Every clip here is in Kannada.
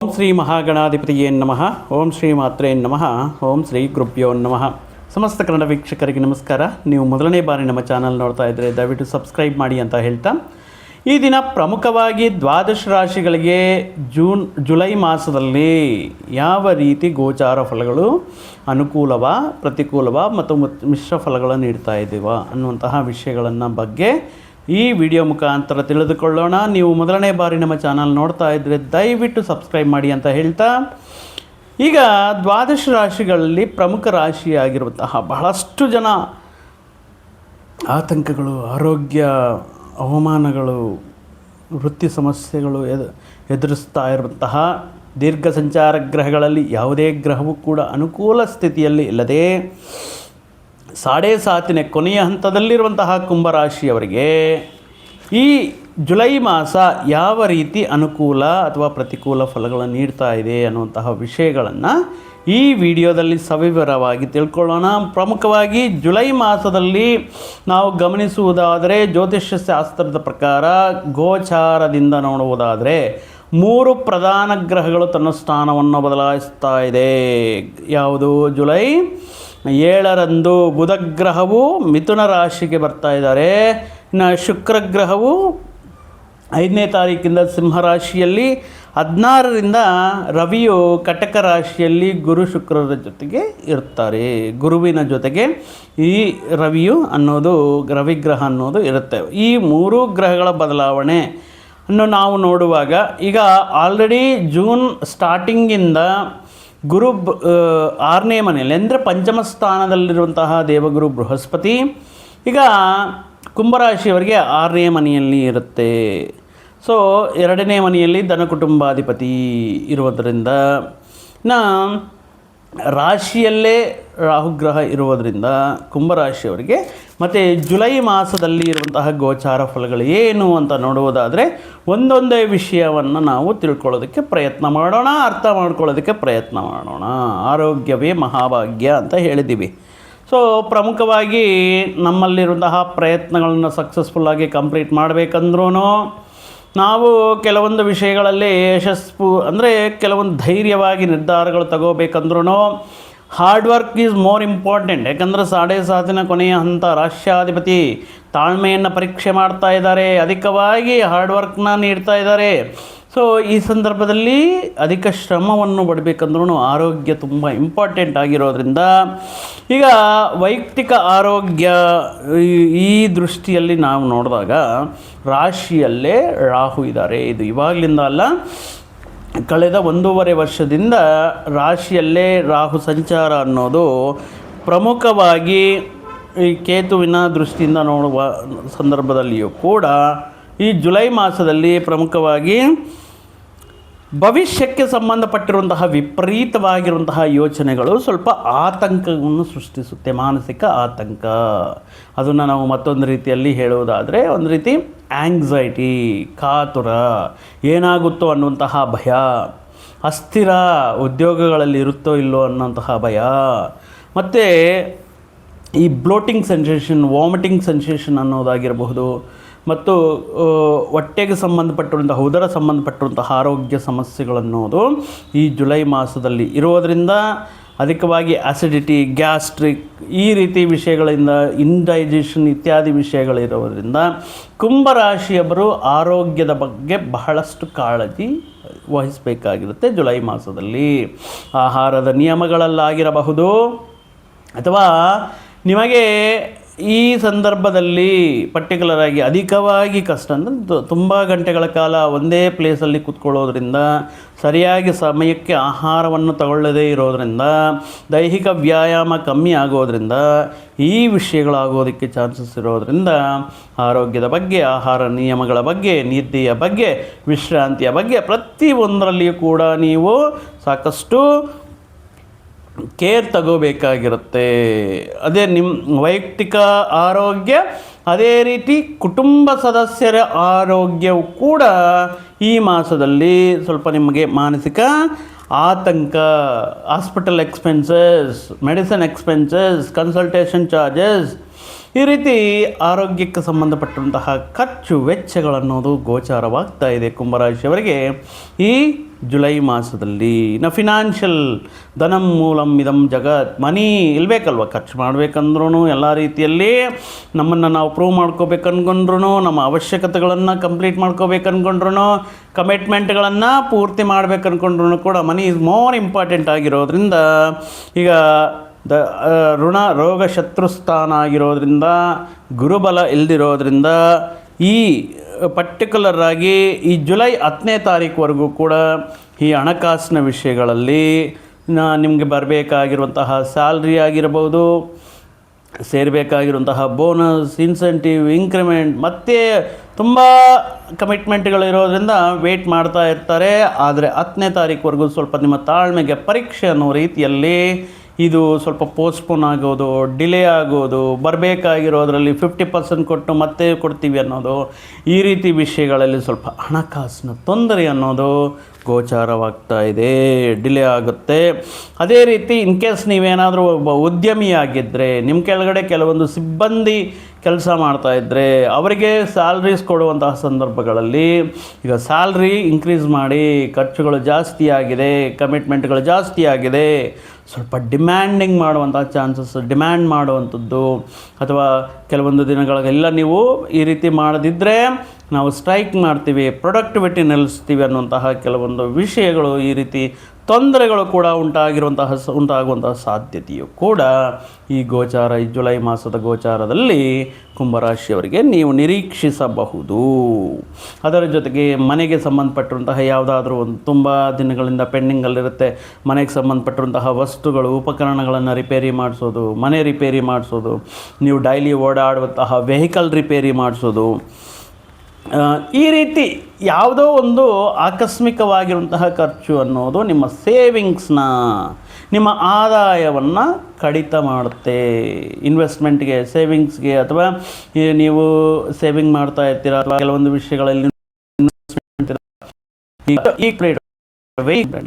ಓಂ ಶ್ರೀ ಮಹಾಗಣಾಧಿಪತಿಯೇ ನಮಃ. ಓಂ ಶ್ರೀ ಮಾತ್ರೇ ನಮಃ. ಓಂ ಶ್ರೀ ಗುರುಭ್ಯೋ ನಮಃ. ಸಮಸ್ತ ಕನ್ನಡ ವೀಕ್ಷಕರಿಗೆ ನಮಸ್ಕಾರ. ನೀವು ಮೊದಲನೇ ಬಾರಿ ನಮ್ಮ ಚಾನಲ್ ನೋಡ್ತಾ ಇದ್ದರೆ ದಯವಿಟ್ಟು ಸಬ್ಸ್ಕ್ರೈಬ್ ಮಾಡಿ ಅಂತ ಹೇಳ್ತಾ, ಈ ದಿನ ಪ್ರಮುಖವಾಗಿ ದ್ವಾದಶ ರಾಶಿಗಳಿಗೆ ಜುಲೈ ಮಾಸದಲ್ಲಿ ಯಾವ ರೀತಿ ಗೋಚಾರ ಫಲಗಳು ಅನುಕೂಲವ, ಪ್ರತಿಕೂಲವ ಮತ್ತು ಮಿಶ್ರ ಫಲಗಳನ್ನು ನೀಡ್ತಾ ಇದ್ದೀವ ಅನ್ನುವಂತಹ ವಿಷಯಗಳನ್ನು ಬಗ್ಗೆ ಈ ವಿಡಿಯೋ ಮುಖಾಂತರ ತಿಳಿದುಕೊಳ್ಳೋಣ. ನೀವು ಮೊದಲನೇ ಬಾರಿ ನಮ್ಮ ಚಾನಲ್ ನೋಡ್ತಾ ಇದ್ದರೆ ದಯವಿಟ್ಟು ಸಬ್ಸ್ಕ್ರೈಬ್ ಮಾಡಿ ಅಂತ ಹೇಳ್ತಾ, ಈಗ ದ್ವಾದಶ ರಾಶಿಗಳಲ್ಲಿ ಪ್ರಮುಖ ರಾಶಿಯಾಗಿರುವಂತಹ ಬಹಳಷ್ಟು ಜನ ಆತಂಕಗಳು, ಆರೋಗ್ಯ ಅವಮಾನಗಳು, ವೃತ್ತಿ ಸಮಸ್ಯೆಗಳು ಎದುರಿಸ್ತಾ ಇರುವಂತಹ ದೀರ್ಘ ಸಂಚಾರ ಗ್ರಹಗಳಲ್ಲಿ ಯಾವುದೇ ಗ್ರಹವೂ ಕೂಡ ಅನುಕೂಲ ಸ್ಥಿತಿಯಲ್ಲಿ ಇಲ್ಲದೆ ಸಾಡೇ ಸಾತಿನ ಕೊನೆಯ ಹಂತದಲ್ಲಿರುವಂತಹ ಕುಂಭರಾಶಿಯವರಿಗೆ ಈ ಜುಲೈ ಮಾಸ ಯಾವ ರೀತಿ ಅನುಕೂಲ ಅಥವಾ ಪ್ರತಿಕೂಲ ಫಲಗಳನ್ನು ನೀಡ್ತಾ ಇದೆ ಅನ್ನುವಂತಹ ವಿಷಯಗಳನ್ನು ಈ ವಿಡಿಯೋದಲ್ಲಿ ಸವಿವರವಾಗಿ ತಿಳ್ಕೊಳ್ಳೋಣ. ಪ್ರಮುಖವಾಗಿ ಜುಲೈ ಮಾಸದಲ್ಲಿ ನಾವು ಗಮನಿಸುವುದಾದರೆ ಜ್ಯೋತಿಷ್ಯ ಶಾಸ್ತ್ರದ ಪ್ರಕಾರ ಗೋಚಾರದಿಂದ ನೋಡುವುದಾದರೆ 3 ಪ್ರಧಾನ ಗ್ರಹಗಳು ತನ್ನ ಸ್ಥಾನವನ್ನು ಬದಲಾಯಿಸ್ತಾ ಇದೆ. ಯಾವುದು? ಜುಲೈ 7ರಂದು ಬುಧ ಗ್ರಹವು ಮಿಥುನ ರಾಶಿಗೆ ಬರ್ತಾ ಇದ್ದಾರೆ. ಇನ್ನು ಶುಕ್ರ ಗ್ರಹವು 5ನೇ ತಾರೀಕಿಂದ ಸಿಂಹರಾಶಿಯಲ್ಲಿ, 16ರಿಂದ ರವಿಯು ಕಟಕ ರಾಶಿಯಲ್ಲಿ ಗುರು ಶುಕ್ರರ ಜೊತೆಗೆ ಇರ್ತಾರೆ. ಗುರುವಿನ ಜೊತೆಗೆ ಈ ರವಿಗ್ರಹ ಅನ್ನೋದು ಇರುತ್ತೆ. ಈ 3 ಗ್ರಹಗಳ ಬದಲಾವಣೆ ಅನ್ನು ನಾವು ನೋಡುವಾಗ, ಈಗ ಆಲ್ರೆಡಿ ಜೂನ್ ಸ್ಟಾರ್ಟಿಂಗಿಂದ ಗುರು 6ನೇ ಮನೆಯಲ್ಲಿ ಅಂದರೆ ಪಂಚಮ ಸ್ಥಾನದಲ್ಲಿರುವಂತಹ ದೇವಗುರು ಬೃಹಸ್ಪತಿ ಈಗ ಕುಂಭರಾಶಿಯವರಿಗೆ 6ನೇ ಮನೆಯಲ್ಲಿ ಇರುತ್ತೆ. ಸೊ 2ನೇ ಮನೆಯಲ್ಲಿ ಧನ ಕುಟುಂಬಾಧಿಪತಿ ಇರುವುದರಿಂದ, ರಾಶಿಯಲ್ಲೇ ರಾಹುಗ್ರಹ ಇರುವುದರಿಂದ ಕುಂಭರಾಶಿಯವರಿಗೆ ಮತ್ತು ಜುಲೈ ಮಾಸದಲ್ಲಿ ಇರುವಂತಹ ಗೋಚಾರ ಫಲಗಳು ಏನು ಅಂತ ನೋಡುವುದಾದರೆ ಒಂದೊಂದೇ ವಿಷಯವನ್ನು ನಾವು ತಿಳ್ಕೊಳ್ಳೋದಕ್ಕೆ ಪ್ರಯತ್ನ ಮಾಡೋಣ, ಅರ್ಥ ಮಾಡ್ಕೊಳ್ಳೋದಕ್ಕೆ ಪ್ರಯತ್ನ ಮಾಡೋಣ. ಆರೋಗ್ಯವೇ ಮಹಾಭಾಗ್ಯ ಅಂತ ಹೇಳಿದ್ದೀವಿ. ಸೊ ಪ್ರಮುಖವಾಗಿ ನಮ್ಮಲ್ಲಿರುವಂತಹ ಪ್ರಯತ್ನಗಳನ್ನು ಸಕ್ಸಸ್ಫುಲ್ಲಾಗಿ ಕಂಪ್ಲೀಟ್ ಮಾಡಬೇಕಂದ್ರೂ ನಾವು ಕೆಲವೊಂದು ವಿಷಯಗಳಲ್ಲಿ ಅಂದರೆ ಕೆಲವೊಂದು ಧೈರ್ಯವಾಗಿ ನಿರ್ಧಾರಗಳು ತಗೋಬೇಕಂದ್ರೂ hard work is more important. ಯಾಕಂದರೆ ಸಾಡೇ ಸಾತಿನ ಕೊನೆಯ ಹಂತ ರಾಷ್ಟ್ರಾಧಿಪತಿ ತಾಳ್ಮೆಯನ್ನು ಪರೀಕ್ಷೆ ಮಾಡ್ತಾ ಇದ್ದಾರೆ, ಅಧಿಕವಾಗಿ ಹಾರ್ಡ್ ವರ್ಕ್ನ ನೀಡ್ತಾ ಇದ್ದಾರೆ. ಸೊ ಈ ಸಂದರ್ಭದಲ್ಲಿ ಅಧಿಕ ಶ್ರಮವನ್ನು ಪಡಬೇಕಂದ್ರೂ ಆರೋಗ್ಯ ತುಂಬ ಇಂಪಾರ್ಟೆಂಟ್ ಆಗಿರೋದ್ರಿಂದ ಈಗ ವೈಯಕ್ತಿಕ ಆರೋಗ್ಯ ಈ ದೃಷ್ಟಿಯಲ್ಲಿ ನಾವು ನೋಡಿದಾಗ ರಾಶಿಯಲ್ಲೇ ರಾಹು ಇದ್ದಾರೆ. ಇದು ಇವಾಗಲಿಂದ ಅಲ್ಲ, ಕಳೆದ 1.5 ವರ್ಷದಿಂದ ರಾಶಿಯಲ್ಲೇ ರಾಹು ಸಂಚಾರ ಅನ್ನೋದು ಪ್ರಮುಖವಾಗಿ ಈ ಕೇತುವಿನ ದೃಷ್ಟಿಯಿಂದ ನೋಡುವ ಸಂದರ್ಭದಲ್ಲಿಯೂ ಕೂಡ ಈ ಜುಲೈ ಮಾಸದಲ್ಲಿ ಪ್ರಮುಖವಾಗಿ ಭವಿಷ್ಯಕ್ಕೆ ಸಂಬಂಧಪಟ್ಟಿರುವಂತಹ ವಿಪರೀತವಾಗಿರುವಂತಹ ಯೋಚನೆಗಳು ಸ್ವಲ್ಪ ಆತಂಕವನ್ನು ಸೃಷ್ಟಿಸುತ್ತೆ. ಮಾನಸಿಕ ಆತಂಕ, ಅದನ್ನು ನಾವು ಮತ್ತೊಂದು ರೀತಿಯಲ್ಲಿ ಹೇಳುವುದಾದರೆ ಒಂದು ರೀತಿ ಆಂಗ್ಸೈಟಿ, ಕಾತುರ, ಏನಾಗುತ್ತೋ ಅನ್ನುವಂತಹ ಭಯ, ಅಸ್ಥಿರ ಉದ್ಯೋಗಗಳಲ್ಲಿ ಇರುತ್ತೋ ಇಲ್ಲೋ ಅನ್ನೋಂತಹ ಭಯ, ಮತ್ತು ಈ ಬ್ಲೋಟಿಂಗ್ ಸೆನ್ಸೇಷನ್, ವಾಮಿಟಿಂಗ್ ಸೆನ್ಸೇಷನ್ ಅನ್ನೋದಾಗಿರಬಹುದು, ಮತ್ತು ಹೊಟ್ಟೆಗೆ ಸಂಬಂಧಪಟ್ಟಿರುವಂತಹ ಉದರ ಸಂಬಂಧಪಟ್ಟಿರುವಂತಹ ಆರೋಗ್ಯ ಸಮಸ್ಯೆಗಳನ್ನೋದು ಈ ಜುಲೈ ಮಾಸದಲ್ಲಿ ಇರೋದರಿಂದ ಅಧಿಕವಾಗಿ ಆಸಿಡಿಟಿ, ಗ್ಯಾಸ್ಟ್ರಿಕ್ ಈ ರೀತಿ ವಿಷಯಗಳಿಂದ, ಇಂಡೈಜೆಷನ್ ಇತ್ಯಾದಿ ವಿಷಯಗಳಿರೋದರಿಂದ ಕುಂಭರಾಶಿಯವರು ಆರೋಗ್ಯದ ಬಗ್ಗೆ ಬಹಳಷ್ಟು ಕಾಳಜಿ ವಹಿಸಬೇಕಾಗಿರುತ್ತೆ. ಜುಲೈ ಮಾಸದಲ್ಲಿ ಆಹಾರದ ನಿಯಮಗಳಲ್ಲಾಗಿರಬಹುದು ಅಥವಾ ನಿಮಗೆ ಈ ಸಂದರ್ಭದಲ್ಲಿ ಪರ್ಟಿಕ್ಯುಲರಾಗಿ ಅಧಿಕವಾಗಿ ಕಷ್ಟ ಅಂದರೆ ತುಂಬ ಗಂಟೆಗಳ ಕಾಲ ಒಂದೇ ಪ್ಲೇಸಲ್ಲಿ ಕೂತ್ಕೊಳ್ಳೋದ್ರಿಂದ, ಸರಿಯಾಗಿ ಸಮಯಕ್ಕೆ ಆಹಾರವನ್ನು ತಗೊಳ್ಳದೇ ಇರೋದರಿಂದ, ದೈಹಿಕ ವ್ಯಾಯಾಮ ಕಮ್ಮಿ ಆಗೋದ್ರಿಂದ ಈ ವಿಷಯಗಳಾಗೋದಕ್ಕೆ ಚಾನ್ಸಸ್ ಇರೋದರಿಂದ ಆರೋಗ್ಯದ ಬಗ್ಗೆ, ಆಹಾರ ನಿಯಮಗಳ ಬಗ್ಗೆ, ನಿದ್ದೆಯ ಬಗ್ಗೆ, ವಿಶ್ರಾಂತಿಯ ಬಗ್ಗೆ ಪ್ರತಿಯೊಂದರಲ್ಲಿಯೂ ಕೂಡ ನೀವು ಸಾಕಷ್ಟು ಕೇರ್ ತಗೋಬೇಕಾಗಿರುತ್ತೆ. ಅದೇ ನಿಮ್ಮ ವೈಯಕ್ತಿಕ ಆರೋಗ್ಯ, ಅದೇ ರೀತಿ ಕುಟುಂಬ ಸದಸ್ಯರ ಆರೋಗ್ಯವು ಕೂಡ ಈ ಮಾಸದಲ್ಲಿ ಸ್ವಲ್ಪ ನಿಮಗೆ ಮಾನಸಿಕ ಆತಂಕ, hospital expenses, medicine expenses, consultation charges ಈ ರೀತಿ ಆರೋಗ್ಯಕ್ಕೆ ಸಂಬಂಧಪಟ್ಟಂತಹ ಖರ್ಚು ವೆಚ್ಚಗಳನ್ನೋದು ಗೋಚಾರವಾಗ್ತಾ ಇದೆ ಕುಂಭರಾಶಿಯವರಿಗೆ ಈ ಜುಲೈ ಮಾಸದಲ್ಲಿ. ಫಿನಾನ್ಷಿಯಲ್ ಧನಂ ಮೂಲಂ ಇದಂ ಜಗತ್, ಮನಿ ಇಲ್ಬೇಕಲ್ವ, ಖರ್ಚು ಮಾಡಬೇಕಂದ್ರೂ ಎಲ್ಲ ರೀತಿಯಲ್ಲಿ ನಮ್ಮನ್ನು ನಾವು ಪ್ರೂವ್ ಮಾಡ್ಕೋಬೇಕನ್ಕೊಂಡ್ರು, ನಮ್ಮ ಅವಶ್ಯಕತೆಗಳನ್ನು ಕಂಪ್ಲೀಟ್ ಮಾಡ್ಕೋಬೇಕನ್ಕೊಂಡ್ರು, ಕಮಿಟ್ಮೆಂಟ್ಗಳನ್ನು ಪೂರ್ತಿ ಮಾಡ್ಬೇಕನ್ಕೊಂಡ್ರು ಕೂಡ ಮನಿ ಈಸ್ ಮೋರ್ ಇಂಪಾರ್ಟೆಂಟ್ ಆಗಿರೋದ್ರಿಂದ, ಈಗ ಋಣ ರೋಗ ಶತ್ರುಸ್ಥಾನ ಆಗಿರೋದ್ರಿಂದ, ಗುರುಬಲ ಇಲ್ದಿರೋದ್ರಿಂದ ಈ ಪರ್ಟಿಕ್ಯುಲರ್ ಆಗಿ ಈ ಜುಲೈ 10ನೇ ತಾರೀಕುವರೆಗೂ ಕೂಡ ಈ ಹಣಕಾಸಿನ ವಿಷಯಗಳಲ್ಲಿ ನಿಮಗೆ ಬರಬೇಕಾಗಿರುವಂತಹ ಸ್ಯಾಲ್ರಿ ಆಗಿರ್ಬೋದು, ಸೇರಬೇಕಾಗಿರುವಂತಹ ಬೋನಸ್, ಇನ್ಸೆಂಟಿವ್, ಇಂಕ್ರಿಮೆಂಟ್ ಮತ್ತು ತುಂಬ ಕಮಿಟ್ಮೆಂಟ್ಗಳಿರೋದ್ರಿಂದ ವೆಯ್ಟ್ ಮಾಡ್ತಾ ಇರ್ತಾರೆ. ಆದರೆ 10ನೇ ತಾರೀಕುವರೆಗೂ ಸ್ವಲ್ಪ ನಿಮ್ಮ ತಾಳ್ಮೆಗೆ ಪರೀಕ್ಷೆ ಅನ್ನೋ ರೀತಿಯಲ್ಲಿ ಇದು ಸ್ವಲ್ಪ ಪೋಸ್ಟ್ಪೋನ್ ಆಗೋದು, ಡಿಲೇ ಆಗೋದು, ಬರಬೇಕಾಗಿರೋದ್ರಲ್ಲಿ 50% ಕೊಟ್ಟು ಮತ್ತೆ ಕೊಡ್ತೀವಿ ಅನ್ನೋದು, ಈ ರೀತಿ ವಿಷಯಗಳಲ್ಲಿ ಸ್ವಲ್ಪ ಹಣಕಾಸಿನ ತೊಂದರೆ ಅನ್ನೋದು ಗೋಚಾರವಾಗ್ತಾ ಇದೆ, ಡಿಲೇ ಆಗುತ್ತೆ. ಅದೇ ರೀತಿ ಇನ್ ಕೇಸ್ ನೀವೇನಾದರೂ ಒಬ್ಬ ಉದ್ಯಮಿಯಾಗಿದ್ದರೆ, ನಿಮ್ಮ ಕೆಳಗಡೆ ಕೆಲವೊಂದು ಸಿಬ್ಬಂದಿ ಕೆಲಸ ಮಾಡ್ತಾಯಿದ್ರೆ ಅವರಿಗೆ ಸ್ಯಾಲ್ರೀಸ್ ಕೊಡುವಂತಹ ಸಂದರ್ಭಗಳಲ್ಲಿ ಈಗ ಸ್ಯಾಲ್ರಿ ಇನ್ಕ್ರೀಸ್ ಮಾಡಿ ಖರ್ಚುಗಳು ಜಾಸ್ತಿ ಆಗಿದೆ, ಕಮಿಟ್ಮೆಂಟ್ಗಳು ಜಾಸ್ತಿ ಆಗಿದೆ, ಸ್ವಲ್ಪ ಡಿಮ್ಯಾಂಡಿಂಗ್ ಮಾಡುವಂಥ ಚಾನ್ಸಸ್, ಡಿಮ್ಯಾಂಡ್ ಮಾಡುವಂಥದ್ದು, ಅಥವಾ ಕೆಲವೊಂದು ದಿನಗಳಿಗೆಲ್ಲ ನೀವು ಈ ರೀತಿ ಮಾಡದಿದ್ದರೆ ನಾವು ಸ್ಟ್ರೈಕ್ ಮಾಡ್ತೀವಿ, ಪ್ರೊಡಕ್ಟಿವಿಟಿ ನಿಲ್ಲಿಸ್ತೀವಿ ಅನ್ನುವಂತಹ ಕೆಲವೊಂದು ವಿಷಯಗಳು, ಈ ರೀತಿ ತೊಂದರೆಗಳು ಕೂಡ ಉಂಟಾಗುವಂತಹ ಸಾಧ್ಯತೆಯು ಕೂಡ ಈ ಗೋಚಾರ, ಈ ಜುಲೈ ಮಾಸದ ಗೋಚಾರದಲ್ಲಿ ಕುಂಭರಾಶಿಯವರಿಗೆ ನೀವು ನಿರೀಕ್ಷಿಸಬಹುದು. ಅದರ ಜೊತೆಗೆ ಮನೆಗೆ ಸಂಬಂಧಪಟ್ಟಿರುವಂತಹ ಯಾವುದಾದ್ರೂ ಒಂದು ತುಂಬ ದಿನಗಳಿಂದ ಪೆಂಡಿಂಗಲ್ಲಿರುತ್ತೆ, ಮನೆಗೆ ಸಂಬಂಧಪಟ್ಟಿರುವಂತಹ ವಸ್ತುಗಳು, ಉಪಕರಣಗಳನ್ನು ರಿಪೇರಿ ಮಾಡಿಸೋದು, ಮನೆ ರಿಪೇರಿ ಮಾಡಿಸೋದು, ನೀವು ಡೈಲಿ ಓಡಾಡುವಂತಹ ವೆಹಿಕಲ್ ರಿಪೇರಿ ಮಾಡಿಸೋದು, ಈ ರೀತಿ ಯಾವುದೋ ಒಂದು ಆಕಸ್ಮಿಕವಾಗಿರುವಂತಹ ಖರ್ಚು ಅನ್ನೋದು ನಿಮ್ಮ ಸೇವಿಂಗ್ಸ್ನ, ನಿಮ್ಮ ಆದಾಯವನ್ನು ಕಡಿತ ಮಾಡುತ್ತೆ. ಇನ್ವೆಸ್ಟ್ಮೆಂಟ್ಗೆ, ಸೇವಿಂಗ್ಸ್ಗೆ, ಅಥವಾ ನೀವು ಸೇವಿಂಗ್ ಮಾಡ್ತಾ ಇರ್ತೀರ, ಅಥವಾ ಕೆಲವೊಂದು ವಿಷಯಗಳಲ್ಲಿ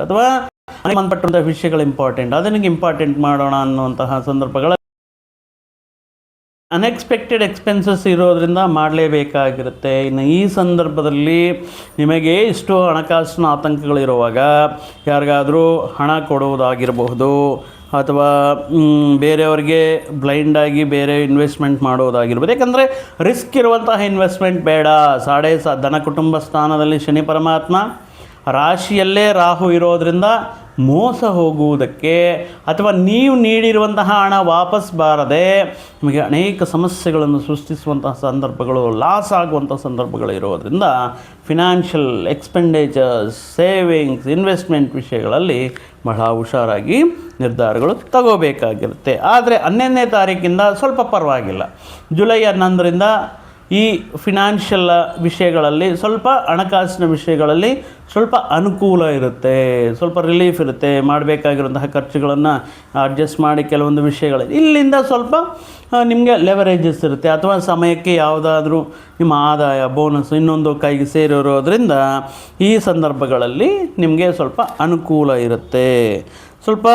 ಅಥವಾ ಸಂಬಂಧಪಟ್ಟಂತಹ ವಿಷಯಗಳು ಇಂಪಾರ್ಟೆಂಟ್, ಅದನಿಗೆ ಇಂಪಾರ್ಟೆಂಟ್ ಮಾಡೋಣ ಅನ್ನುವಂತಹ ಸಂದರ್ಭಗಳ ಅನ್ಎಕ್ಸ್ಪೆಕ್ಟೆಡ್ ಎಕ್ಸ್ಪೆನ್ಸಸ್ ಇರೋದರಿಂದ ಮಾಡಲೇಬೇಕಾಗಿರುತ್ತೆ. ಇನ್ನು ಈ ಸಂದರ್ಭದಲ್ಲಿ ನಿಮಗೆ ಇಷ್ಟು ಹಣಕಾಸಿನ ಆತಂಕಗಳಿರುವಾಗ ಯಾರಿಗಾದರೂ ಹಣ ಕೊಡುವುದಾಗಿರಬಹುದು, ಅಥವಾ ಬೇರೆಯವ್ರಿಗೆ ಬ್ಲೈಂಡಾಗಿ ಬೇರೆ ಇನ್ವೆಸ್ಟ್ಮೆಂಟ್ ಮಾಡೋದಾಗಿರ್ಬೋದು. ಯಾಕಂದರೆ ರಿಸ್ಕ್ ಇರುವಂತಹ ಇನ್ವೆಸ್ಟ್ಮೆಂಟ್ ಬೇಡ. ಧನ ಕುಟುಂಬ ಸ್ಥಾನದಲ್ಲಿ ಶನಿ ಪರಮಾತ್ಮ, ರಾಶಿಯಲ್ಲೇ ರಾಹು ಇರೋದರಿಂದ ಮೋಸ ಹೋಗುವುದಕ್ಕೆ ಅಥವಾ ನೀವು ನೀಡಿರುವಂತಹ ಹಣ ವಾಪಸ್ ಬಾರದೆ ನಿಮಗೆ ಅನೇಕ ಸಮಸ್ಯೆಗಳನ್ನು ಸೃಷ್ಟಿಸುವಂತಹ ಸಂದರ್ಭಗಳು, ಲಾಸ್ ಆಗುವಂಥ ಸಂದರ್ಭಗಳು ಇರೋದರಿಂದ ಫಿನಾನ್ಷಿಯಲ್ ಎಕ್ಸ್ಪೆಂಡಿಚರ್ಸ್, ಸೇವಿಂಗ್ಸ್, ಇನ್ವೆಸ್ಟ್ಮೆಂಟ್ ವಿಷಯಗಳಲ್ಲಿ ಬಹಳ ಹುಷಾರಾಗಿ ನಿರ್ಧಾರಗಳು ತಗೋಬೇಕಾಗಿರುತ್ತೆ. ಆದರೆ 11ನೇ ತಾರೀಕಿಂದ ಸ್ವಲ್ಪ ಪರವಾಗಿಲ್ಲ. ಜುಲೈ 11ರಿಂದ ಈ ಫಿನಾನ್ಷಿಯಲ್ ವಿಷಯಗಳಲ್ಲಿ, ಸ್ವಲ್ಪ ಹಣಕಾಸಿನ ವಿಷಯಗಳಲ್ಲಿ ಸ್ವಲ್ಪ ಅನುಕೂಲ ಇರುತ್ತೆ, ಸ್ವಲ್ಪ ರಿಲೀಫ್ ಇರುತ್ತೆ. ಮಾಡಬೇಕಾಗಿರುವಂತಹ ಖರ್ಚುಗಳನ್ನು ಅಡ್ಜಸ್ಟ್ ಮಾಡಿ ಕೆಲವೊಂದು ವಿಷಯಗಳು ಇಲ್ಲಿಂದ ಸ್ವಲ್ಪ ನಿಮಗೆ ಲೆವರೇಜಸ್ ಇರುತ್ತೆ, ಅಥವಾ ಸಮಯಕ್ಕೆ ಯಾವುದಾದ್ರೂ ನಿಮ್ಮ ಆದಾಯ, ಬೋನಸ್ ಇನ್ನೊಂದು ಕೈಗೆ ಸೇರಿರೋದ್ರಿಂದ ಈ ಸಂದರ್ಭಗಳಲ್ಲಿ ನಿಮಗೆ ಸ್ವಲ್ಪ ಅನುಕೂಲ ಇರುತ್ತೆ. ಸ್ವಲ್ಪ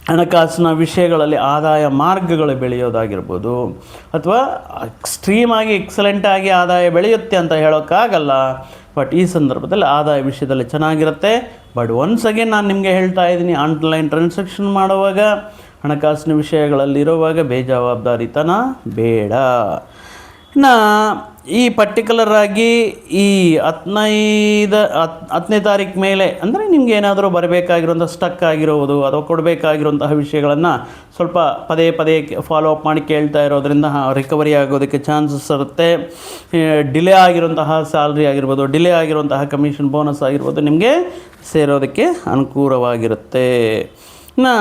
ಹಣಕಾಸಿನ ವಿಷಯಗಳಲ್ಲಿ ಆದಾಯ ಮಾರ್ಗಗಳು ಬೆಳೆಯೋದಾಗಿರ್ಬೋದು, ಅಥವಾ ಎಕ್ಸ್ಟ್ರೀಮಾಗಿ ಎಕ್ಸಲೆಂಟಾಗಿ ಆದಾಯ ಬೆಳೆಯುತ್ತೆ ಅಂತ ಹೇಳೋಕ್ಕಾಗಲ್ಲ. ಬಟ್ ಈ ಸಂದರ್ಭದಲ್ಲಿ ಆದಾಯ ವಿಷಯದಲ್ಲಿ ಚೆನ್ನಾಗಿರುತ್ತೆ. ಬಟ್ ಒನ್ಸ್ ಅಗೇನ್ ನಾನು ನಿಮಗೆ ಹೇಳ್ತಾ ಇದ್ದೀನಿ, ಆನ್ಲೈನ್ ಟ್ರಾನ್ಸಾಕ್ಷನ್ ಮಾಡುವಾಗ, ಹಣಕಾಸಿನ ವಿಷಯಗಳಲ್ಲಿರುವಾಗ ಬೇಜವಾಬ್ದಾರಿತನ ಬೇಡ. ಇನ್ನು ಈ ಪರ್ಟಿಕ್ಯುಲರ್ ಆಗಿ ಈ 10ನೇ ತಾರೀಕು ಮೇಲೆ ಅಂದರೆ ನಿಮ್ಗೆ ಏನಾದರೂ ಬರಬೇಕಾಗಿರುವಂಥ ಸ್ಟಕ್ ಆಗಿರೋದು ಅಥವಾ ಕೊಡಬೇಕಾಗಿರುವಂತಹ ವಿಷಯಗಳನ್ನು ಸ್ವಲ್ಪ ಪದೇ ಪದೇ ಫಾಲೋ ಅಪ್ ಮಾಡಿ ಕೇಳ್ತಾ ಇರೋದ್ರಿಂದ ರಿಕವರಿ ಆಗೋದಕ್ಕೆ ಚಾನ್ಸಸ್ ಇರುತ್ತೆ. ಡಿಲೇ ಆಗಿರುವಂತಹ ಸ್ಯಾಲ್ರಿ ಆಗಿರ್ಬೋದು, ಡಿಲೇ ಆಗಿರುವಂತಹ ಕಮಿಷನ್, ಬೋನಸ್ ಆಗಿರ್ಬೋದು, ನಿಮಗೆ ಸೇರೋದಕ್ಕೆ ಅನುಕೂಲವಾಗಿರುತ್ತೆ. ಇನ್ನು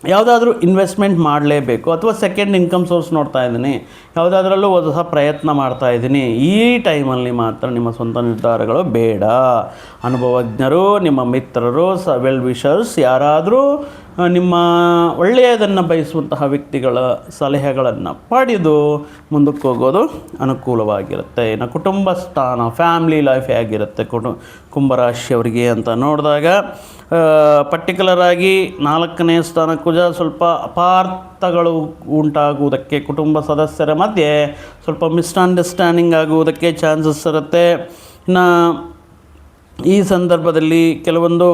ಯಾವುದಾದ್ರೂ ಇನ್ವೆಸ್ಟ್ಮೆಂಟ್ ಮಾಡಲೇಬೇಕು, ಅಥವಾ ಸೆಕೆಂಡ್ ಇನ್ಕಮ್ ಸೋರ್ಸ್ ನೋಡ್ತಾ ಇದ್ದೀನಿ, ಯಾವುದಾದ್ರಲ್ಲೂ ಹೊಸ ಪ್ರಯತ್ನ ಮಾಡ್ತಾ ಇದ್ದೀನಿ, ಈ ಟೈಮಲ್ಲಿ ಮಾತ್ರ ನಿಮ್ಮ ಸ್ವಂತ ನಿರ್ಧಾರಗಳು ಬೇಡ. ಅನುಭವಜ್ಞರು, ನಿಮ್ಮ ಮಿತ್ರರು, ವೆಲ್ ವಿಷರ್ಸ್ ಯಾರಾದರೂ ನಿಮ್ಮ ಒಳ್ಳೆಯದನ್ನು ಬಯಸುವಂತಹ ವ್ಯಕ್ತಿಗಳ ಸಲಹೆಗಳನ್ನು ಪಡೆದು ಮುಂದಕ್ಕೆ ಹೋಗೋದು ಅನುಕೂಲವಾಗಿರುತ್ತೆ. ಇನ್ನು ಕುಟುಂಬ ಸ್ಥಾನ, ಫ್ಯಾಮ್ಲಿ ಲೈಫ್ ಹೇಗಿರುತ್ತೆ ಕುಂಭರಾಶಿಯವರಿಗೆ ಅಂತ ನೋಡಿದಾಗ, ಪರ್ಟಿಕ್ಯುಲರ್ ಆಗಿ 4ನೇ ಸ್ಥಾನ ಕುಜ ಸ್ವಲ್ಪ ಅಪಾರ್ಥಗಳು ಉಂಟಾಗುವುದಕ್ಕೆ, ಕುಟುಂಬ ಸದಸ್ಯರ ಮಧ್ಯೆ ಸ್ವಲ್ಪ ಮಿಸ್ಅಂಡರ್ಸ್ಟ್ಯಾಂಡಿಂಗ್ ಆಗುವುದಕ್ಕೆ ಚಾನ್ಸಸ್ ಇರುತ್ತೆ. ಇನ್ನು ಈ ಸಂದರ್ಭದಲ್ಲಿ ಕೆಲವೊಂದು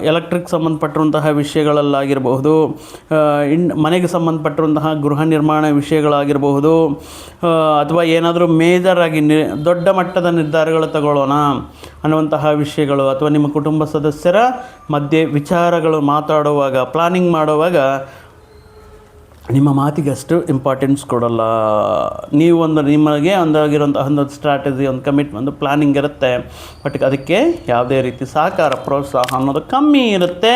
ಎಲೆಕ್ಟ್ರಿಕ್ ಸಂಬಂಧಪಟ್ಟಿರುವಂತಹ ವಿಷಯಗಳಲ್ಲಾಗಿರಬಹುದು, ಮನೆಗೆ ಸಂಬಂಧಪಟ್ಟಿರುವಂತಹ ಗೃಹ ನಿರ್ಮಾಣ ವಿಷಯಗಳಾಗಿರಬಹುದು, ಅಥವಾ ಏನಾದರೂ ಮೇಜರ್ ಆಗಿ ದೊಡ್ಡ ಮಟ್ಟದ ನಿರ್ಧಾರಗಳು ತಗೊಳ್ಳೋಣ ಅನ್ನುವಂತಹ ವಿಷಯಗಳು, ಅಥವಾ ನಿಮ್ಮ ಕುಟುಂಬ ಸದಸ್ಯರ ಮಧ್ಯೆ ವಿಚಾರಗಳು ಮಾತಾಡುವಾಗ, ಪ್ಲಾನಿಂಗ್ ಮಾಡುವಾಗ ನಿಮ್ಮ ಮಾತಿಗೆ ಅಷ್ಟು ಇಂಪಾರ್ಟೆನ್ಸ್ ಕೊಡೋಲ್ಲ. ನೀವು ನಿಮಗೆ ಒಂದಾಗಿರುವಂತಹ ಒಂದು ಸ್ಟ್ರಾಟಜಿ, ಒಂದು ಕಮಿಟ್ಮೆಂಟ್, ಒಂದು ಪ್ಲಾನಿಂಗ್ ಇರುತ್ತೆ, ಬಟ್ ಅದಕ್ಕೆ ಯಾವುದೇ ರೀತಿ ಸಹಕಾರ, ಪ್ರೋತ್ಸಾಹ ಅನ್ನೋದು ಕಮ್ಮಿ ಇರುತ್ತೆ.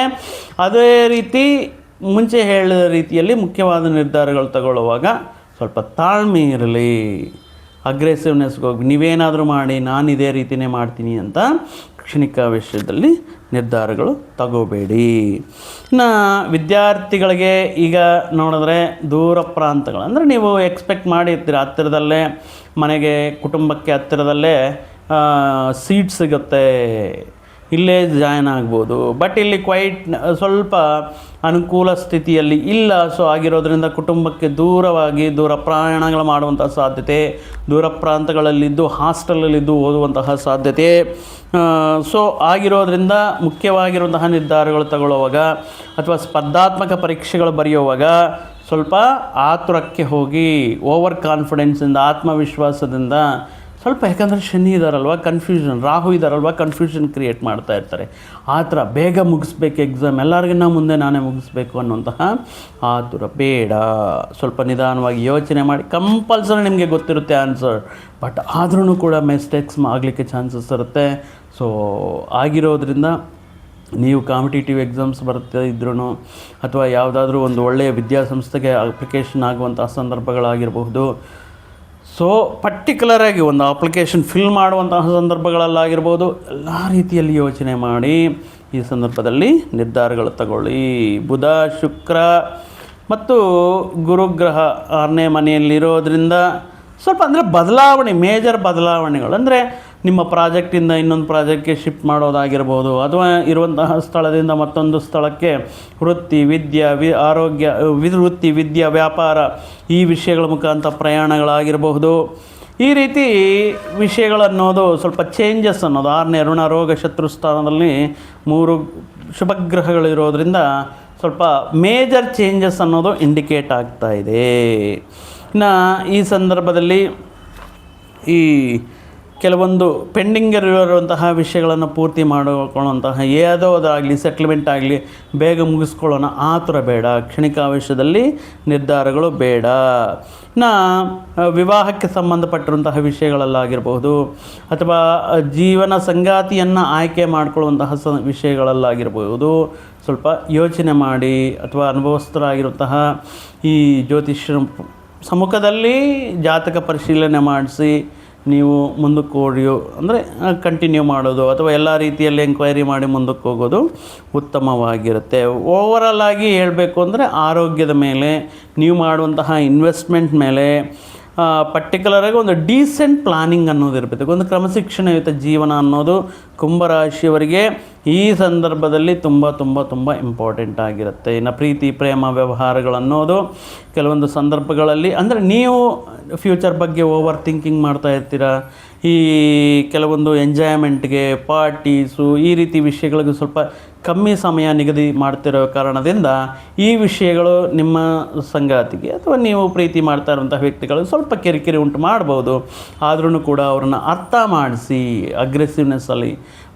ಅದೇ ರೀತಿ ಮುಂಚೆ ಹೇಳಿದ ರೀತಿಯಲ್ಲಿ ಮುಖ್ಯವಾದ ನಿರ್ಧಾರಗಳು ತಗೊಳ್ಳುವಾಗ ಸ್ವಲ್ಪ ತಾಳ್ಮೆ ಇರಲಿ. ಅಗ್ರೆಸಿವ್ನೆಸ್ಗೆ ಹೋಗಿ ನೀವೇನಾದರೂ ಮಾಡಿ ನಾನು ಇದೇ ರೀತಿಯೇ ಮಾಡ್ತೀನಿ ಅಂತ ಕ್ಷಣಿಕ ವಿಷಯದಲ್ಲಿ ನಿರ್ಧಾರಗಳು ತಗೋಬೇಡಿ. ಇನ್ನು ವಿದ್ಯಾರ್ಥಿಗಳಿಗೆ ಈಗ ನೋಡಿದ್ರೆ ದೂರ ಪ್ರಾಂತಗಳು, ಅಂದರೆ ನೀವು ಎಕ್ಸ್ಪೆಕ್ಟ್ ಮಾಡಿರ್ತೀರ ಹತ್ತಿರದಲ್ಲೇ ಮನೆಗೆ, ಕುಟುಂಬಕ್ಕೆ ಹತ್ತಿರದಲ್ಲೇ ಸೀಟ್ ಸಿಗುತ್ತೆ, ಇಲ್ಲೇ ಜಾಯ್ನ್ ಆಗ್ಬೋದು. ಬಟ್ ಇಲ್ಲಿ ಸ್ವಲ್ಪ ಅನುಕೂಲ ಸ್ಥಿತಿಯಲ್ಲಿ ಇಲ್ಲ. ಸೊ ಆಗಿರೋದ್ರಿಂದ ಕುಟುಂಬಕ್ಕೆ ದೂರವಾಗಿ ದೂರ ಪ್ರಯಾಣಗಳು ಮಾಡುವಂಥ ಸಾಧ್ಯತೆ, ದೂರ ಪ್ರಾಂತಗಳಲ್ಲಿದ್ದು ಹಾಸ್ಟೆಲಲ್ಲಿದ್ದು ಓದುವಂತಹ ಸಾಧ್ಯತೆ. ಸೊ ಆಗಿರೋದ್ರಿಂದ ಮುಖ್ಯವಾಗಿರುವಂತಹ ನಿರ್ಧಾರಗಳು ತಗೊಳ್ಳುವಾಗ ಅಥವಾ ಸ್ಪರ್ಧಾತ್ಮಕ ಪರೀಕ್ಷೆಗಳು ಬರೆಯುವಾಗ ಸ್ವಲ್ಪ ಆತುರಕ್ಕೆ ಹೋಗಿ ಓವರ್ ಕಾನ್ಫಿಡೆನ್ಸಿಂದ, ಆತ್ಮವಿಶ್ವಾಸದಿಂದ ಸ್ವಲ್ಪ, ಯಾಕಂದರೆ ಶನಿ ಇದ್ದಾರಲ್ವ, ಕನ್ಫ್ಯೂಷನ್, ರಾಹು ಇದ್ದಾರಲ್ವ, ಕನ್ಫ್ಯೂಷನ್ ಕ್ರಿಯೇಟ್ ಮಾಡ್ತಾ ಇರ್ತಾರೆ. ಆ ಥರ ಬೇಗ ಮುಗಿಸ್ಬೇಕು ಎಕ್ಸಾಮ್, ಎಲ್ಲರಿಗಿನ್ನ ಮುಂದೆ ನಾನೇ ಮುಗಿಸ್ಬೇಕು ಅನ್ನುವಂತಹ ಆತುರ ಬೇಡ. ಸ್ವಲ್ಪ ನಿಧಾನವಾಗಿ ಯೋಚನೆ ಮಾಡಿ. ಕಂಪಲ್ಸರಿ ನಿಮಗೆ ಗೊತ್ತಿರುತ್ತೆ ಆನ್ಸರ್, ಬಟ್ ಆದ್ರೂ ಕೂಡ ಮಿಸ್ಟೇಕ್ಸ್ ಆಗಲಿಕ್ಕೆ ಚಾನ್ಸಸ್ ಇರುತ್ತೆ. ಸೊ ಆಗಿರೋದ್ರಿಂದ ನೀವು ಕಾಂಪಿಟೇಟಿವ್ ಎಕ್ಸಾಮ್ಸ್ ಬರುತ್ತೆ ಇದ್ರೂ, ಅಥವಾ ಯಾವುದಾದ್ರೂ ಒಂದು ಒಳ್ಳೆಯ ವಿದ್ಯಾಸಂಸ್ಥೆಗೆ ಅಪ್ಲಿಕೇಶನ್ ಆಗುವಂಥ ಸಂದರ್ಭಗಳಾಗಿರಬಹುದು. ಸೊ ಪರ್ಟಿಕ್ಯುಲರಾಗಿ ಒಂದು ಅಪ್ಲಿಕೇಶನ್ ಫಿಲ್ ಮಾಡುವಂತಹ ಸಂದರ್ಭಗಳಲ್ಲಾಗಿರ್ಬೋದು, ಎಲ್ಲ ರೀತಿಯಲ್ಲಿ ಯೋಚನೆ ಮಾಡಿ ಈ ಸಂದರ್ಭದಲ್ಲಿ ನಿರ್ಧಾರಗಳು ತಗೊಳ್ಳಿ. ಬುಧ, ಶುಕ್ರ ಮತ್ತು ಗುರುಗ್ರಹ 6ನೇ ಮನೆಯಲ್ಲಿರೋದ್ರಿಂದ ಸ್ವಲ್ಪ ಅಂದರೆ ಬದಲಾವಣೆ, ಮೇಜರ್ ಬದಲಾವಣೆಗಳು, ಅಂದರೆ ನಿಮ್ಮ ಪ್ರಾಜೆಕ್ಟಿಂದ ಇನ್ನೊಂದು ಪ್ರಾಜೆಕ್ಟ್ಗೆ ಶಿಫ್ಟ್ ಮಾಡೋದಾಗಿರ್ಬೋದು, ಅಥವಾ ಇರುವಂತಹ ಸ್ಥಳದಿಂದ ಮತ್ತೊಂದು ಸ್ಥಳಕ್ಕೆ ವೃತ್ತಿ, ಆರೋಗ್ಯ, ವೃತ್ತಿ, ವಿದ್ಯಾ, ವ್ಯಾಪಾರ ಈ ವಿಷಯಗಳ ಮುಖಾಂತರ ಪ್ರಯಾಣಗಳಾಗಿರಬಹುದು. ಈ ರೀತಿ ವಿಷಯಗಳನ್ನೋದು ಸ್ವಲ್ಪ ಚೇಂಜಸ್ ಅನ್ನೋದು 6ನೇ ಋಣ, ರೋಗ, ಶತ್ರು ಸ್ಥಾನದಲ್ಲಿ 3 ಶುಭಗ್ರಹಗಳಿರೋದ್ರಿಂದ ಸ್ವಲ್ಪ ಮೇಜರ್ ಚೇಂಜಸ್ ಅನ್ನೋದು ಇಂಡಿಕೇಟ್ ಆಗ್ತಾ ಇದೆ. ಇನ್ನು ಈ ಸಂದರ್ಭದಲ್ಲಿ ಈ ಕೆಲವೊಂದು ಪೆಂಡಿಂಗ್ ಇರುವಂತಹ ವಿಷಯಗಳನ್ನು ಪೂರ್ತಿ ಮಾಡಿಕೊಳ್ಳುವಂತಹ ಯಾವುದಾಗಲಿ, ಸೆಟ್ಲ್ಮೆಂಟ್ ಆಗಲಿ ಬೇಗ ಮುಗಿಸ್ಕೊಳ್ಳೋಣ, ಆತುರ ಬೇಡ. ಕ್ಷಣಿಕ ಆವೇಶದಲ್ಲಿ ನಿರ್ಧಾರಗಳು ಬೇಡ. ಇನ್ನು ವಿವಾಹಕ್ಕೆ ಸಂಬಂಧಪಟ್ಟಿರುವಂತಹ ವಿಷಯಗಳಲ್ಲಾಗಿರ್ಬೋದು, ಅಥವಾ ಜೀವನ ಸಂಗಾತಿಯನ್ನು ಆಯ್ಕೆ ಮಾಡಿಕೊಳ್ಳುವಂತಹ ವಿಷಯಗಳಲ್ಲಾಗಿರ್ಬೋದು, ಸ್ವಲ್ಪ ಯೋಚನೆ ಮಾಡಿ, ಅಥವಾ ಅನುಭವಸ್ಥರಾಗಿರುವಂತಹ ಈ ಜ್ಯೋತಿಷ್ಯರ ಸಮ್ಮುಖದಲ್ಲಿ ಜಾತಕ ಪರಿಶೀಲನೆ ಮಾಡಿಸಿ ನೀವು ಮುಂದಕ್ಕೆ ಅಂದರೆ ಕಂಟಿನ್ಯೂ ಮಾಡೋದು, ಅಥವಾ ಎಲ್ಲ ರೀತಿಯಲ್ಲಿ ಎಂಕ್ವೈರಿ ಮಾಡಿ ಮುಂದಕ್ಕೆ ಹೋಗೋದು ಉತ್ತಮವಾಗಿರುತ್ತೆ. ಓವರಾಲ್ ಆಗಿ ಹೇಳಬೇಕು ಅಂದರೆ ಆರೋಗ್ಯದ ಮೇಲೆ, ನೀವು ಮಾಡುವಂತಹ ಇನ್ವೆಸ್ಟ್ಮೆಂಟ್ ಮೇಲೆ ಪರ್ಟಿಕ್ಯುಲರಾಗಿ ಒಂದು ಡೀಸೆಂಟ್ ಪ್ಲಾನಿಂಗ್ ಅನ್ನೋದು ಇರಬೇಕು. ಒಂದು ಕ್ರಮಶಿಕ್ಷಣಯುತ ಜೀವನ ಅನ್ನೋದು ಕುಂಭರಾಶಿಯವರಿಗೆ ಈ ಸಂದರ್ಭದಲ್ಲಿ ತುಂಬ ತುಂಬ ತುಂಬ ಇಂಪಾರ್ಟೆಂಟ್ ಆಗಿರುತ್ತೆ. ಇನ್ನು ಪ್ರೀತಿ, ಪ್ರೇಮ ವ್ಯವಹಾರಗಳನ್ನೋದು ಕೆಲವೊಂದು ಸಂದರ್ಭಗಳಲ್ಲಿ, ಅಂದರೆ ನೀವು ಫ್ಯೂಚರ್ ಬಗ್ಗೆ ಓವರ್ ಥಿಂಕಿಂಗ್ ಮಾಡ್ತಾ ಇರ್ತೀರ. ಈ ಕೆಲವೊಂದು ಎಂಜಾಯ್ಮೆಂಟ್ಗೆ, ಪಾರ್ಟೀಸು, ಈ ರೀತಿ ವಿಷಯಗಳಿಗೆ ಸ್ವಲ್ಪ ಕಮ್ಮಿ ಸಮಯ ನಿಗದಿ ಮಾಡ್ತಿರೋ ಕಾರಣದಿಂದ ಈ ವಿಷಯಗಳು ನಿಮ್ಮ ಸಂಗಾತಿಗೆ ಅಥವಾ ನೀವು ಪ್ರೀತಿ ಮಾಡ್ತಾ ಇರುವಂಥ ವ್ಯಕ್ತಿಗಳು ಸ್ವಲ್ಪ ಕಿರಿಕಿರಿ ಉಂಟು ಮಾಡ್ಬೋದು. ಆದ್ರೂ ಕೂಡ ಅವ್ರನ್ನ ಅರ್ಥ ಮಾಡಿಸಿ, ಅಗ್ರೆಸಿವ್ನೆಸ್ಸಲ್ಲಿ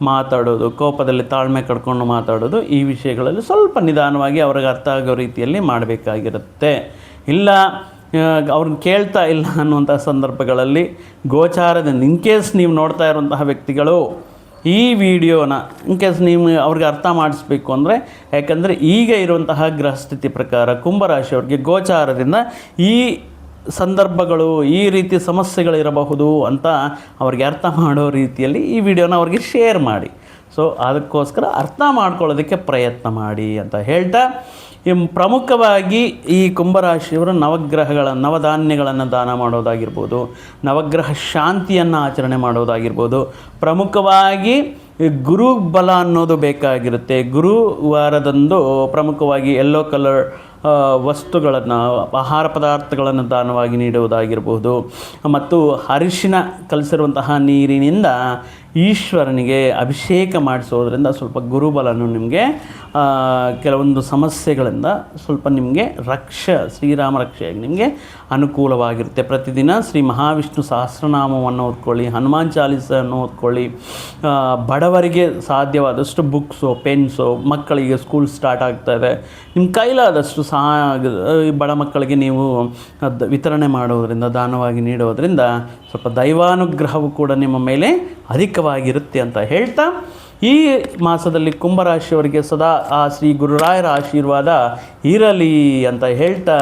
ಮಾತಾಡೋದು, ಕೋಪದಲ್ಲಿ ತಾಳ್ಮೆ ಕಡ್ಕೊಂಡು ಮಾತಾಡೋದು, ಈ ವಿಷಯಗಳಲ್ಲಿ ಸ್ವಲ್ಪ ನಿಧಾನವಾಗಿ ಅವ್ರಿಗೆ ಅರ್ಥ ಆಗೋ ರೀತಿಯಲ್ಲಿ ಮಾಡಬೇಕಾಗಿರುತ್ತೆ. ಇಲ್ಲ ಅವ್ರನ್ನ ಕೇಳ್ತಾ ಇಲ್ಲ ಅನ್ನುವಂಥ ಸಂದರ್ಭಗಳಲ್ಲಿ ಗೋಚಾರದಿಂದ ಇನ್ಕೇಸ್ ನೀವು ನೋಡ್ತಾ ಇರುವಂತಹ ವ್ಯಕ್ತಿಗಳು ಈ ವಿಡಿಯೋನ ಇನ್ಕೇಸ್ ನೀವು ಅವ್ರಿಗೆ ಅರ್ಥ ಮಾಡಿಸ್ಬೇಕು ಅಂದರೆ, ಯಾಕಂದರೆ ಈಗ ಇರುವಂತಹ ಗ್ರಹಸ್ಥಿತಿ ಪ್ರಕಾರ ಕುಂಭರಾಶಿಯವ್ರಿಗೆ ಗೋಚಾರದಿಂದ ಈ ಸಂದರ್ಭಗಳು, ಈ ರೀತಿ ಸಮಸ್ಯೆಗಳಿರಬಹುದು ಅಂತ ಅವ್ರಿಗೆ ಅರ್ಥ ಮಾಡೋ ರೀತಿಯಲ್ಲಿ ಈ ವಿಡಿಯೋನ ಅವ್ರಿಗೆ ಶೇರ್ ಮಾಡಿ. ಸೊ ಅದಕ್ಕೋಸ್ಕರ ಅರ್ಥ ಮಾಡ್ಕೊಳ್ಳೋದಕ್ಕೆ ಪ್ರಯತ್ನ ಮಾಡಿ ಅಂತ ಹೇಳ್ತಾ, ಪ್ರಮುಖವಾಗಿ ಈ ಕುಂಭರಾಶಿಯವರು ನವಧಾನ್ಯಗಳನ್ನು ದಾನ ಮಾಡೋದಾಗಿರ್ಬೋದು, ನವಗ್ರಹ ಶಾಂತಿಯನ್ನು ಆಚರಣೆ ಮಾಡೋದಾಗಿರ್ಬೋದು, ಪ್ರಮುಖವಾಗಿ ಈ ಗುರು ಬಲ ಅನ್ನೋದು ಬೇಕಾಗಿರುತ್ತೆ. ಗುರುವಾರದಂದು ಪ್ರಮುಖವಾಗಿ ಯೆಲ್ಲೋ ಕಲರ್ ವಸ್ತುಗಳನ್ನು, ಆಹಾರ ಪದಾರ್ಥಗಳನ್ನು ದಾನವಾಗಿ ನೀಡುವುದಾಗಿರಬಹುದು. ಮತ್ತು ಅರಿಶಿನ ಕಲಿಸಿರುವಂತಹ ನೀರಿನಿಂದ ಈಶ್ವರನಿಗೆ ಅಭಿಷೇಕ ಮಾಡಿಸೋದ್ರಿಂದ ಸ್ವಲ್ಪ ಗುರುಬಲನು ನಿಮಗೆ ಕೆಲವೊಂದು ಸಮಸ್ಯೆಗಳಿಂದ ಸ್ವಲ್ಪ ನಿಮಗೆ ಶ್ರೀರಾಮ ರಕ್ಷೆಯಾಗಿ ನಿಮಗೆ ಅನುಕೂಲವಾಗಿರುತ್ತೆ. ಪ್ರತಿದಿನ ಶ್ರೀ ಮಹಾವಿಷ್ಣು ಸಹಸ್ರನಾಮವನ್ನು ಓದ್ಕೊಳ್ಳಿ, ಹನುಮಾನ್ ಚಾಲೀಸನ್ನು ಓದ್ಕೊಳ್ಳಿ. ಬಡವರಿಗೆ ಸಾಧ್ಯವಾದಷ್ಟು ಬುಕ್ಸು, ಪೆನ್ಸು, ಮಕ್ಕಳಿಗೆ ಸ್ಕೂಲ್ ಸ್ಟಾರ್ಟ್ ಆಗ್ತಾಯಿದೆ, ನಿಮ್ಮ ಕೈಲಾದಷ್ಟು ಬಡ ಮಕ್ಕಳಿಗೆ ನೀವು ವಿತರಣೆ ಮಾಡೋದರಿಂದ, ದಾನವಾಗಿ ನೀಡೋದರಿಂದ ಸ್ವಲ್ಪ ದೈವಾನುಗ್ರಹವು ಕೂಡ ನಿಮ್ಮ ಮೇಲೆ ಅಧಿಕವಾಗಿರುತ್ತೆ ಅಂತ ಹೇಳ್ತಾ, ಈ ಮಾಸದಲ್ಲಿ ಕುಂಭರಾಶಿಯವರಿಗೆ ಸದಾ ಆ ಶ್ರೀ ಗುರುರಾಯರ ಆಶೀರ್ವಾದ ಇರಲಿ ಅಂತ ಹೇಳ್ತಾ,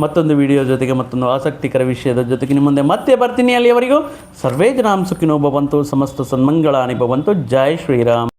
ಮತ್ತೊಂದು ವಿಡಿಯೋ ಜೊತೆಗೆ ಮತ್ತೊಂದು ಆಸಕ್ತಿಕರ ವಿಷಯದ ಜೊತೆಗೆ ನಿಮ್ಮ ಮುಂದೆ ಮತ್ತೆ ಬರ್ತೀನಿ. ಅಲ್ಲಿಯವರೆಗೂ ಸರ್ವೇ ಜನಾಂ ಸುಖಿನೋ ಭವಂತು, ಸಮಸ್ತ ಸನ್ಮಂಗಳಾನಿ ಭವಂತು. ಜೈ ಶ್ರೀರಾಮ್.